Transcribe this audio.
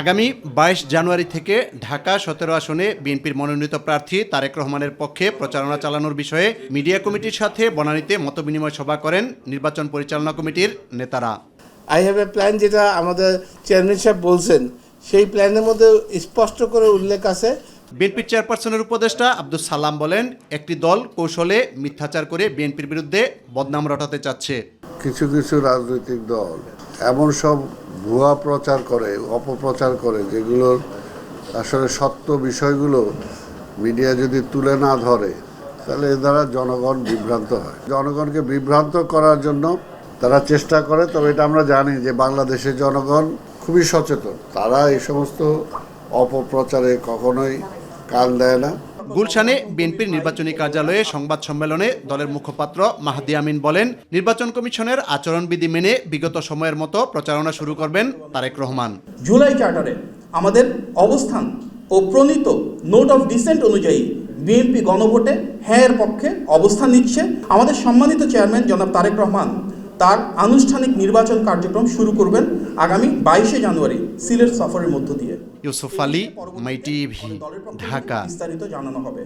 আগামী ২২ জানুয়ারি থেকে ঢাকা ১৭ আসনে বিএনপির মনোনীত প্রার্থী তারেক রহমানের পক্ষে প্রচারণা চালানোর বিষয়ে মিডিয়া কমিটির সাথে বনানীতে মতবিনিময় সভা করেন নির্বাচন পরিচালনা কমিটির নেতারা। আই হ্যাভ এ প্ল্যান, যেটা আমাদের চেয়ারম্যান সাহেব বলছেন, সেই প্ল্যানের মধ্যে স্পষ্ট করে উল্লেখ আছে। বিএনপির চেয়ারপারসনের উপদেষ্টা আব্দুস সালাম বলেন, একটি দল কৌশলে মিথ্যাচার করে বিএনপির বিরুদ্ধে বদনাম রটাতে চাচ্ছে। কিছু কিছু রাজনৈতিক দল এমন সব ভুয়া প্রচার করে, অপপ্রচার করে, যেগুলোর আসলে সত্য বিষয়গুলো মিডিয়া যদি তুলে না ধরে তাহলে এর দ্বারা জনগণ বিভ্রান্ত হয়। জনগণকে বিভ্রান্ত করার জন্য তারা চেষ্টা করে, তবে এটা আমরা জানি যে বাংলাদেশের জনগণ খুবই সচেতন, তারা এই সমস্ত অপপ্রচারে কখনোই কান দেয় না। গুলশানে বিএনপির নির্বাচনী কার্যালয়ে সংবাদ সম্মেলনে দলের মুখপাত্র মাহদি আমিন বলেন, নির্বাচন কমিশনের আচরণবিধি মেনে বিগত সময়ের মতো প্রচারণা শুরু করবেন তারেক রহমান। জুলাই চার্টারে আমাদের অবস্থান ও প্রণীত নোট অফ ডিসেন্ট অনুযায়ী বিএনপি গণভোটে হ্যাঁ এর পক্ষে অবস্থান নিচ্ছে। আমাদের সম্মানিত চেয়ারম্যান জনাব তারেক রহমান তার আনুষ্ঠানিক নির্বাচন কার্যক্রম শুরু করবেন আগামী ২২শে জানুয়ারি সিলেট সফরের মধ্য দিয়ে। ইউসুফ আলী, মাই টিভি, ঢাকা। বিস্তারিত জানানো হবে।